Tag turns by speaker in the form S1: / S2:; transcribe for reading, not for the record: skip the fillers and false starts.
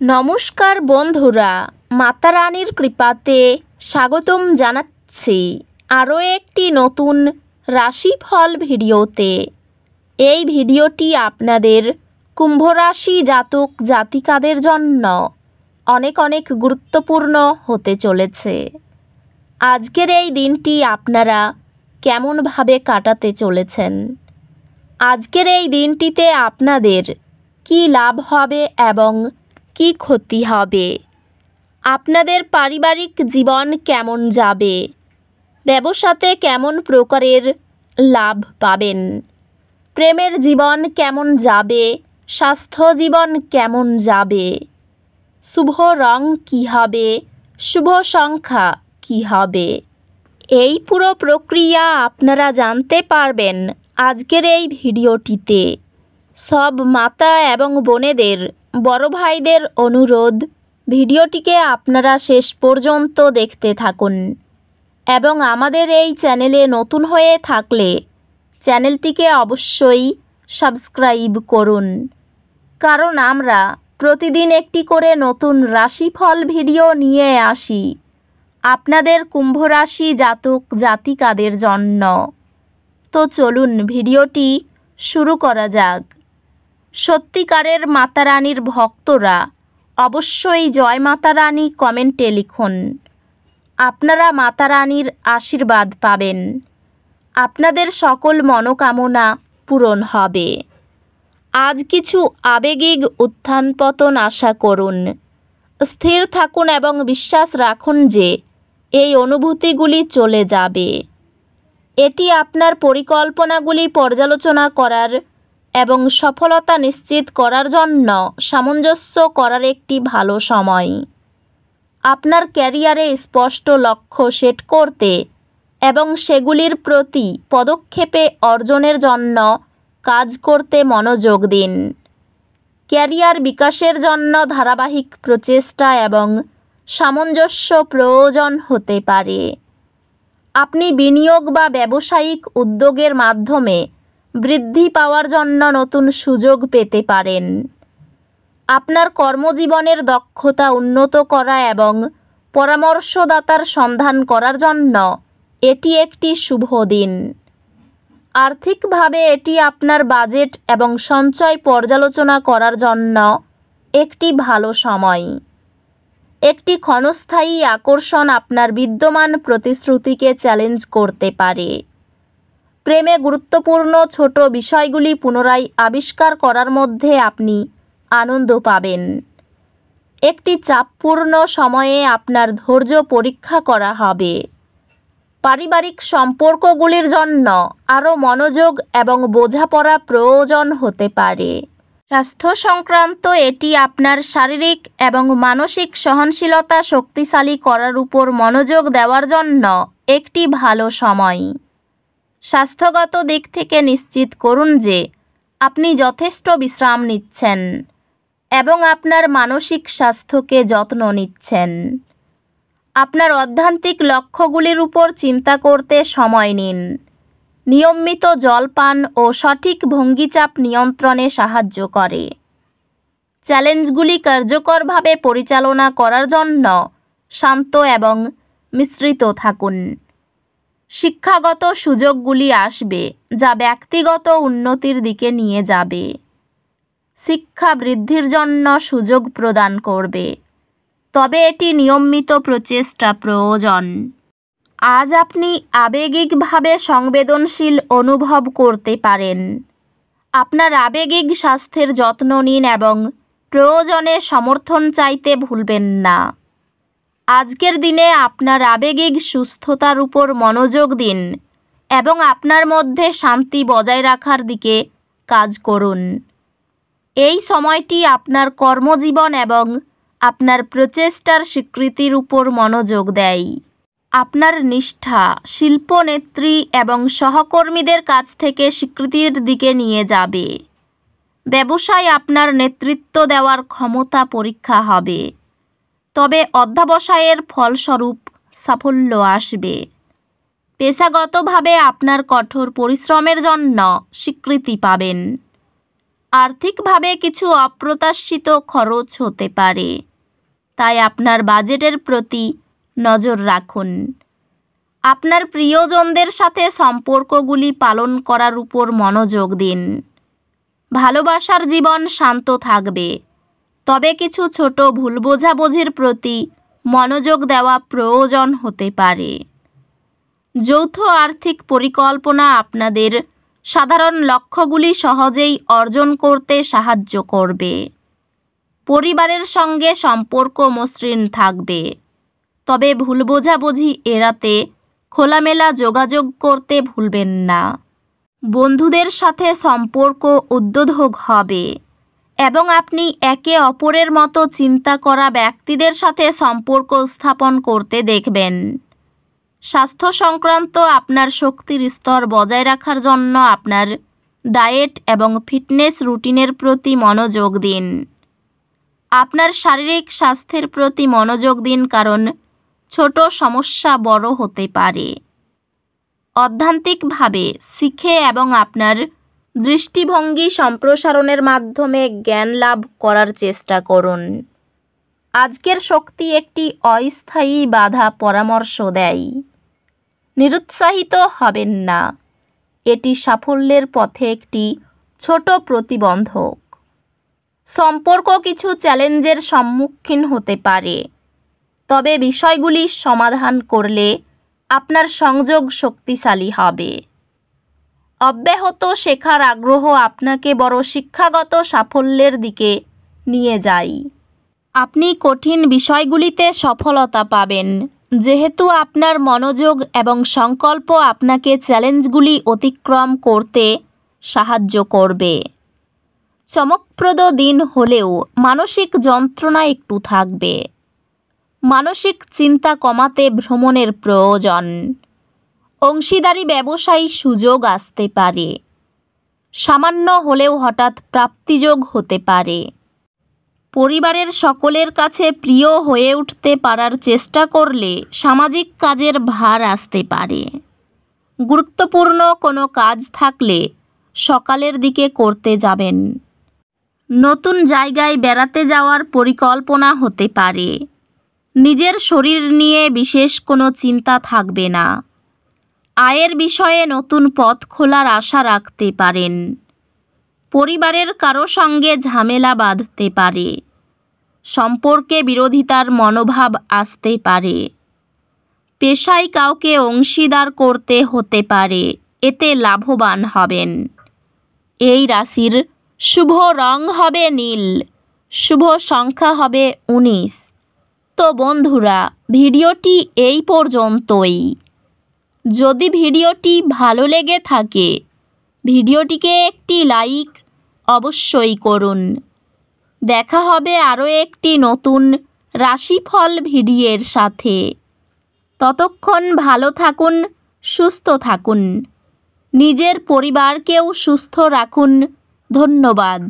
S1: নমস্কার বন্ধুরা, মাতা রানীর কৃপাতে স্বাগতম জানাচ্ছি আরও একটি নতুন রাশিফল ভিডিওতে। এই ভিডিওটি আপনাদের কুম্ভ রাশি জাতক জাতিকাদের জন্য অনেক অনেক গুরুত্বপূর্ণ হতে চলেছে। আজকের এই দিনটি আপনারা কেমনভাবে কাটাতে চলেছেন, আজকের এই দিনটিতে আপনাদের কী লাভ হবে এবং কি ক্ষতি হবে, আপনাদের পারিবারিক জীবন কেমন যাবে, ব্যবসাতে কেমন প্রকারের লাভ পাবেন, প্রেমের জীবন কেমন যাবে, স্বাস্থ্য জীবন কেমন যাবে, শুভ রং কী হবে, শুভ সংখ্যা কী হবে, এই পুরো প্রক্রিয়া আপনারা জানতে পারবেন আজকের এই ভিডিওটিতে। সব মাতা এবং বোনেদের, বড় ভাইদের অনুরোধ, ভিডিওটিকে আপনারা শেষ পর্যন্ত দেখতে থাকুন এবং আমাদের এই চ্যানেলে নতুন হয়ে থাকলে চ্যানেলটিকে অবশ্যই সাবস্ক্রাইব করুন, কারণ আমরা প্রতিদিন একটি করে নতুন রাশিফল ভিডিও নিয়ে আসি আপনাদের কুম্ভ রাশি জাতক জাতিকাদের জন্য। তো চলুন ভিডিওটি শুরু করা যাক। সত্যিকারের মাতা রানীর ভক্তরা অবশ্যই জয় মাতা রানী কমেন্টে লিখুন। আপনারা মাতা রানীর আশীর্বাদ পাবেন, আপনাদের সকল মনোকামনা পূরণ হবে। আজ কিছু আবেগিক উত্থান পতন আশা করুন। স্থির থাকুন এবং বিশ্বাস রাখুন যে এই অনুভূতিগুলি চলে যাবে। এটি আপনার পরিকল্পনাগুলি পর্যালোচনা করার এবং সফলতা নিশ্চিত করার জন্য সামঞ্জস্য করার একটি ভালো সময়। আপনার ক্যারিয়ারে স্পষ্ট লক্ষ্য সেট করতে এবং সেগুলির প্রতি পদক্ষেপে অর্জনের জন্য কাজ করতে মনোযোগ দিন। ক্যারিয়ার বিকাশের জন্য ধারাবাহিক প্রচেষ্টা এবং সামঞ্জস্য প্রয়োজন হতে পারে। আপনি বিনিয়োগ বা ব্যবসায়িক উদ্যোগের মাধ্যমে বৃদ্ধি পাওয়ার জন্য নতুন সুযোগ পেতে পারেন। আপনার কর্মজীবনের দক্ষতা উন্নত করা এবং পরামর্শদাতার সন্ধান করার জন্য এটি একটি শুভ দিন। আর্থিকভাবে এটি আপনার বাজেট এবং সঞ্চয় পর্যালোচনা করার জন্য একটি ভালো সময়। একটি ক্ষণস্থায়ী আকর্ষণ আপনার বিদ্যমান প্রতিশ্রুতিকে চ্যালেঞ্জ করতে পারে। প্রেমে গুরুত্বপূর্ণ ছোট বিষয়গুলি পুনরায় আবিষ্কার করার মধ্যে আপনি আনন্দ পাবেন। একটি চাপপূর্ণ সময়ে আপনার ধৈর্য পরীক্ষা করা হবে। পারিবারিক সম্পর্কগুলির জন্য আরও মনোযোগ এবং বোঝাপড়া প্রয়োজন হতে পারে। স্বাস্থ্য সংক্রান্ত এটি আপনার শারীরিক এবং মানসিক সহনশীলতা শক্তিশালী করার উপর মনোযোগ দেওয়ার জন্য একটি ভালো সময়। স্বাস্থ্যগত দিক থেকে নিশ্চিত করুন যে আপনি যথেষ্ট বিশ্রাম নিচ্ছেন এবং আপনার মানসিক স্বাস্থ্যকে যত্ন নিচ্ছেন। আপনার অধ্যাত্মিক লক্ষ্যগুলির উপর চিন্তা করতে সময় নিন। নিয়মিত জলপান ও সঠিক ভঙ্গিচাপ নিয়ন্ত্রণে সাহায্য করে। চ্যালেঞ্জগুলি কার্যকরভাবে পরিচালনা করার জন্য শান্ত এবং মিশ্রিত থাকুন। শিক্ষাগত সুযোগগুলি আসবে যা ব্যক্তিগত উন্নতির দিকে নিয়ে যাবে। শিক্ষা বৃদ্ধির জন্য সুযোগ প্রদান করবে, তবে এটি নিয়মিত প্রচেষ্টা প্রয়োজন। আজ আপনি আবেগিকভাবে সংবেদনশীল অনুভব করতে পারেন। আপনার আবেগিক স্বাস্থ্যের যত্ন নিন এবং প্রয়োজনে সমর্থন চাইতে ভুলবেন না। আজকের দিনে আপনার আবেগিক সুস্থতার উপর মনোযোগ দিন এবং আপনার মধ্যে শান্তি বজায় রাখার দিকে কাজ করুন। এই সময়টি আপনার কর্মজীবন এবং আপনার প্রচেষ্টার স্বীকৃতির উপর মনোযোগ দেয়। আপনার নিষ্ঠা শিল্পনেত্রী এবং সহকর্মীদের কাছ থেকে স্বীকৃতির দিকে নিয়ে যাবে। ব্যবসায় আপনার নেতৃত্ব দেওয়ার ক্ষমতা পরীক্ষা হবে, তবে অধ্যবসায়ের ফলস্বরূপ সাফল্য আসবে। পেশাগতভাবে আপনার কঠোর পরিশ্রমের জন্য স্বীকৃতি পাবেন। আর্থিকভাবে কিছু অপ্রত্যাশিত খরচ হতে পারে, তাই আপনার বাজেটের প্রতি নজর রাখুন। আপনার প্রিয়জনদের সাথে সম্পর্কগুলি পালন করার উপর মনোযোগ দিন। ভালোবাসার জীবন শান্ত থাকবে, তবে কিছু ছোট ভুল বোঝাবুঝির প্রতি মনোযোগ দেওয়া প্রয়োজন হতে পারে। যৌথ আর্থিক পরিকল্পনা আপনাদের সাধারণ লক্ষ্যগুলি সহজেই অর্জন করতে সাহায্য করবে। পরিবারের সঙ্গে সম্পর্ক মসৃণ থাকবে, তবে ভুল বোঝাবুঝি এড়াতে খোলামেলা যোগাযোগ করতে ভুলবেন না। বন্ধুদের সাথে সম্পর্ক উদ্বোধক হবে এবং আপনি একে অপরের মতো চিন্তা করা ব্যক্তিদের সাথে সম্পর্ক স্থাপন করতে দেখবেন। স্বাস্থ্য সংক্রান্ত আপনার শক্তির স্তর বজায় রাখার জন্য আপনার ডায়েট এবং ফিটনেস রুটিনের প্রতি মনোযোগ দিন। আপনার শারীরিক স্বাস্থ্যের প্রতি মনোযোগ দিন, কারণ ছোট সমস্যা বড় হতে পারে। অধ্যাত্মিকভাবে শিখে এবং আপনার দৃষ্টিভঙ্গি সম্প্রসারণের মাধ্যমে জ্ঞান লাভ করার চেষ্টা করুন। আজকের শক্তি একটি অস্থায়ী বাধা পরামর্শ দেয়। নিরুৎসাহিত হবেন না, এটি সাফল্যের পথে একটি ছোট প্রতিবন্ধক। সম্পর্ক কিছু চ্যালেঞ্জের সম্মুখীন হতে পারে, তবে বিষয়গুলি সমাধান করলে আপনার সংযোগ শক্তিশালী হবে। অব্যাহত শেখার আগ্রহ আপনাকে বড় শিক্ষাগত সাফল্যের দিকে নিয়ে যায়। আপনি কঠিন বিষয়গুলিতে সফলতা পাবেন, যেহেতু আপনার মনোযোগ এবং সংকল্প আপনাকে চ্যালেঞ্জগুলি অতিক্রম করতে সাহায্য করবে। চমকপ্রদ দিন হলেও মানসিক যন্ত্রণা একটু থাকবে। মানসিক চিন্তা কমাতে ভ্রমণের প্রয়োজন। অংশীদারি ব্যবসায়ী সুযোগ আসতে পারে। সামান্য হলেও হঠাৎ প্রাপ্তিযোগ হতে পারে। পরিবারের সকলের কাছে প্রিয় হয়ে উঠতে পারার চেষ্টা করলে সামাজিক কাজের ভার আসতে পারে। গুরুত্বপূর্ণ কোনো কাজ থাকলে সকালের দিকে করতে যাবেন। নতুন জায়গায় বেড়াতে যাওয়ার পরিকল্পনা হতে পারে। নিজের শরীর নিয়ে বিশেষ কোনো চিন্তা থাকবে না। আয়ের বিষয়ে নতুন পথ খোলার আশা রাখতে পারেন। পরিবারের কারো সঙ্গে ঝামেলা বাঁধতে পারে। সম্পর্কে বিরোধিতার মনোভাব আসতে পারে। পেশায় কাউকে অংশীদার করতে হতে পারে, এতে লাভবান হবেন। এই রাশির শুভ রং হবে নীল, শুভ সংখ্যা হবে 19। তো বন্ধুরা, ভিডিওটি এই পর্যন্তই। যদি ভিডিওটি ভালো লেগে থাকে, ভিডিওটিকে একটি লাইক অবশ্যই করুন। দেখা হবে আরও একটি নতুন রাশিফল ভিডিওর সাথে। ততক্ষণ ভালো থাকুন, সুস্থ থাকুন, নিজের পরিবারকেও সুস্থ রাখুন। ধন্যবাদ।